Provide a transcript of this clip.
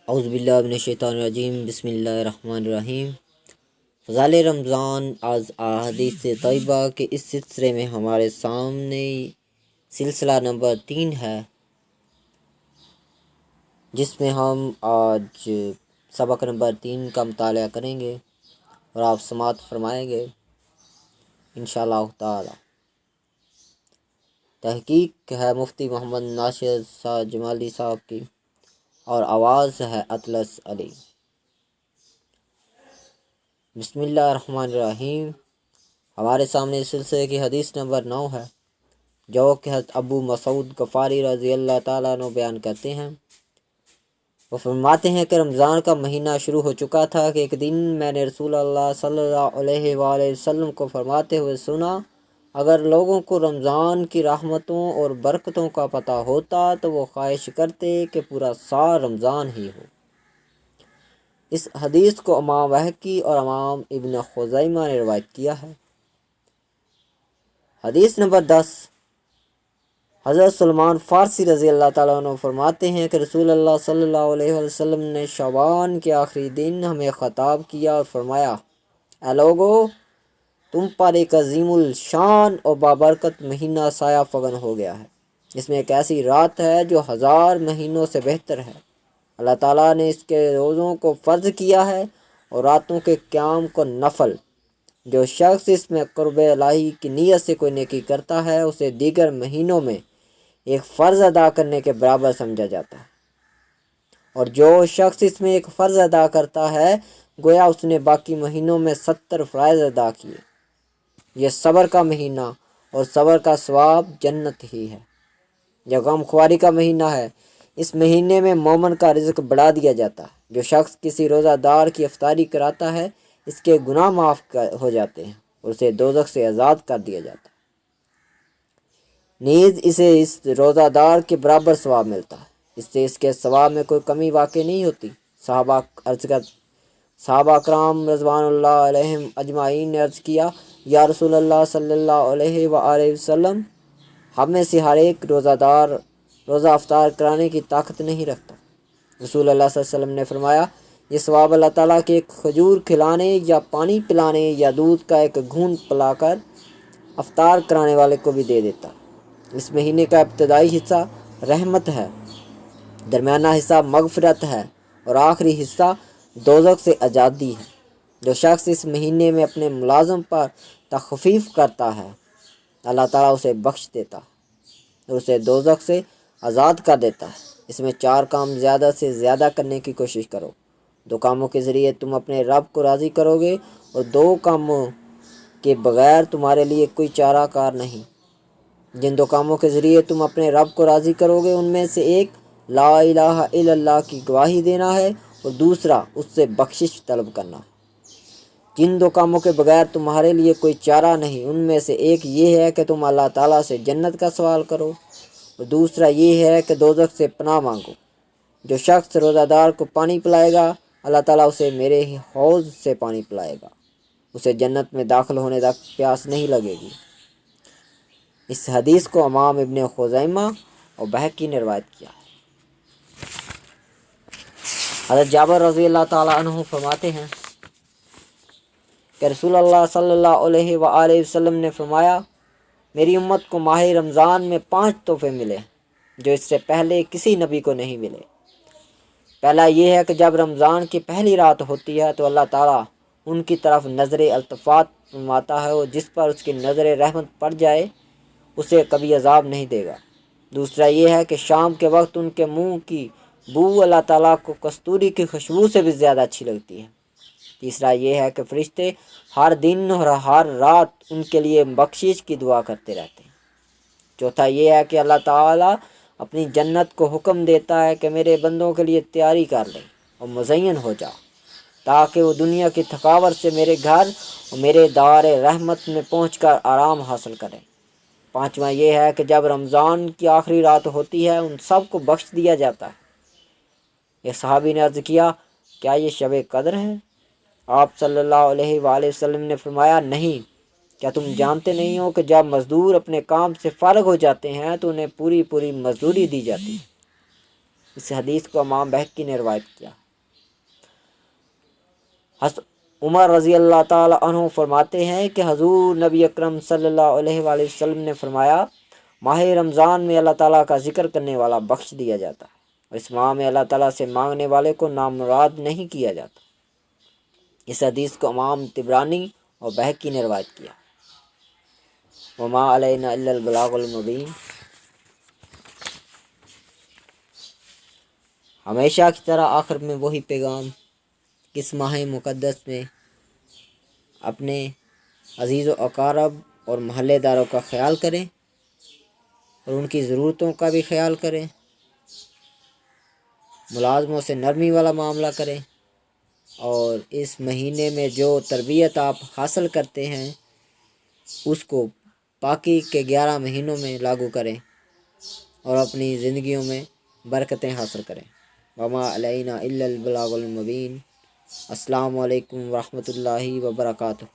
اعوذ باللہ من الشیطان الرجیم، بسم اللہ الرحمن الرحیم۔ فضائل رمضان از احادیث طیبہ کے اس سلسلے میں ہمارے سامنے سلسلہ نمبر 3 ہے، جس میں ہم آج سبق نمبر 3 کا مطالعہ کریں گے اور آپ سماعت فرمائیں گے انشاءاللہ تعالی۔ تحقیق ہے مفتی محمد ناشر جمالی صاحب کی اور آواز ہے اطلس علی۔ بسم اللہ الرحمن الرحیم۔ ہمارے سامنے سلسلے کی حدیث نمبر 9 ہے، جو کہ حضرت ابو مسعود غفاری رضی اللہ تعالیٰ عنہ بیان کرتے ہیں۔ وہ فرماتے ہیں کہ رمضان کا مہینہ شروع ہو چکا تھا کہ ایک دن میں نے رسول اللہ صلی اللہ علیہ وآلہ وسلم کو فرماتے ہوئے سنا، اگر لوگوں کو رمضان کی رحمتوں اور برکتوں کا پتہ ہوتا تو وہ خواہش کرتے کہ پورا سال رمضان ہی ہو۔ اس حدیث کو امام بہقی اور امام ابن خزیمہ نے روایت کیا ہے۔ حدیث نمبر 10، حضرت سلمان فارسی رضی اللہ تعالیٰ عنہ فرماتے ہیں کہ رسول اللہ صلی اللہ علیہ وسلم نے شعبان کے آخری دن ہمیں خطاب کیا اور فرمایا، اے لوگو، تم پر ایک عظیم الشان اور بابرکت مہینہ سایہ فگن ہو گیا ہے۔ اس میں ایک ایسی رات ہے جو 1000 مہینوں سے بہتر ہے۔ اللہ تعالیٰ نے اس کے روزوں کو فرض کیا ہے اور راتوں کے قیام کو نفل۔ جو شخص اس میں قرب الہی کی نیت سے کوئی نیکی کرتا ہے، اسے دیگر مہینوں میں ایک فرض ادا کرنے کے برابر سمجھا جاتا ہے، اور جو شخص اس میں ایک فرض ادا کرتا ہے، گویا اس نے باقی مہینوں میں 70 فرائض ادا کیے۔ یہ صبر کا مہینہ اور صبر کا ثواب جنت ہی ہے۔ یہ غم خواری کا مہینہ ہے۔ اس مہینے میں مومن کا رزق بڑھا دیا جاتا ہے۔ جو شخص کسی روزہ دار کی افطاری کراتا ہے، اس کے گناہ معاف ہو جاتے ہیں اور اسے دوزخ سے آزاد کر دیا جاتا ہے۔ نیز اسے اس روزہ دار کے برابر ثواب ملتا ہے۔ اس سے اس کے ثواب میں کوئی کمی واقع نہیں ہوتی۔ صحابہ کرام رضوان اللہ علیہم اجمعین نے عرض کیا، یا رسول اللہ صلی اللہ علیہ وآلہ وسلم، ہم میں سے ہر ایک روزہ دار روزہ افطار کرانے کی طاقت نہیں رکھتا۔ رسول اللہ صلی اللہ علیہ وسلم نے فرمایا، یہ ثواب اللہ تعالیٰ کے ایک کھجور کھلانے یا پانی پلانے یا دودھ کا ایک گھونٹ پلا کر افطار کرانے والے کو بھی دے دیتا۔ اس مہینے کا ابتدائی حصہ رحمت ہے، درمیانہ حصہ مغفرت ہے اور آخری حصہ دوزخ سے آزادی ہے۔ جو شخص اس مہینے میں اپنے ملازم پر تخفیف کرتا ہے، اللہ تعالیٰ اسے بخش دیتا اور اسے دوزخ سے آزاد کر دیتا ہے۔ اس میں 4 کام زیادہ سے زیادہ کرنے کی کوشش کرو۔ 2 کاموں کے ذریعے تم اپنے رب کو راضی کرو گے اور 2 کاموں کے بغیر تمہارے لیے کوئی چارہ کار نہیں۔ جن 2 کاموں کے ذریعے تم اپنے رب کو راضی کرو گے، ان میں سے ایک لا الہ الا اللہ کی گواہی دینا ہے اور دوسرا اس سے بخشش طلب کرنا ہے۔ جن 2 کاموں کے بغیر تمہارے لیے کوئی چارہ نہیں، ان میں سے ایک یہ ہے کہ تم اللہ تعالیٰ سے جنت کا سوال کرو اور دوسرا یہ ہے کہ دوزخ سے پناہ مانگو۔ جو شخص روزہ دار کو پانی پلائے گا، اللہ تعالیٰ اسے میرے حوض سے پانی پلائے گا، اسے جنت میں داخل ہونے تک پیاس نہیں لگے گی۔ اس حدیث کو امام ابن خزیمہ اور بہقی نے روایت کیا ہے۔ حضرت جابر رضی اللہ تعالیٰ عنہ فرماتے ہیں کہ رسول اللہ صلی اللہ علیہ وآلہ وسلم نے فرمایا، میری امت کو ماہ رمضان میں 5 تحفے ملے جو اس سے پہلے کسی نبی کو نہیں ملے۔ پہلا یہ ہے کہ جب رمضان کی پہلی رات ہوتی ہے تو اللہ تعالیٰ ان کی طرف نظر التفات فرماتا ہے اور جس پر اس کی نظر رحمت پڑ جائے اسے کبھی عذاب نہیں دے گا۔ دوسرا یہ ہے کہ شام کے وقت ان کے منہ کی بو اللہ تعالیٰ کو کستوری کی خوشبو سے بھی زیادہ اچھی لگتی ہے۔ تیسرا یہ ہے کہ فرشتے ہر دن اور ہر رات ان کے لیے بخشش کی دعا کرتے رہتے ہیں۔ چوتھا یہ ہے کہ اللہ تعالیٰ اپنی جنت کو حکم دیتا ہے کہ میرے بندوں کے لیے تیاری کر لیں اور مزین ہو جا، تاکہ وہ دنیا کی تھکاوٹ سے میرے گھر اور میرے دار رحمت میں پہنچ کر آرام حاصل کریں۔ پانچواں یہ ہے کہ جب رمضان کی آخری رات ہوتی ہے ان سب کو بخش دیا جاتا ہے۔ ایک صحابی نے عرض کیا، کیا یہ شب قدر ہے؟ آپ صلی اللہ علیہ وآلہ وسلم نے فرمایا، نہیں، کیا تم جانتے نہیں ہو کہ جب مزدور اپنے کام سے فارغ ہو جاتے ہیں تو انہیں پوری مزدوری دی جاتی ہے۔ اس حدیث کو امام بہقی نے روایت کیا۔ عمر رضی اللہ تعالی عنہ فرماتے ہیں کہ حضور نبی اکرم صلی اللہ علیہ وآلہ وسلم نے فرمایا، ماہ رمضان میں اللہ تعالیٰ کا ذکر کرنے والا بخش دیا جاتا ہے، اور اس ماہ میں اللہ تعالیٰ سے مانگنے والے کو نامراد نہیں کیا جاتا۔ اس حدیث کو امام طبرانی اور بہقی نے روایت کیا۔ وما علینا الا البلاغ المبین۔ ہمیشہ کی طرح آخر میں وہی پیغام، اس ماہ مقدس میں اپنے عزیز و اقارب اور محلے داروں کا خیال کریں اور ان کی ضرورتوں کا بھی خیال کریں، ملازموں سے نرمی والا معاملہ کریں، اور اس مہینے میں جو تربیت آپ حاصل کرتے ہیں اس کو باقی کے 11 مہینوں میں لاگو کریں اور اپنی زندگیوں میں برکتیں حاصل کریں۔ وما علینا الا البلاغ المبین۔ السلام علیکم ورحمۃ اللہ وبرکاتہ۔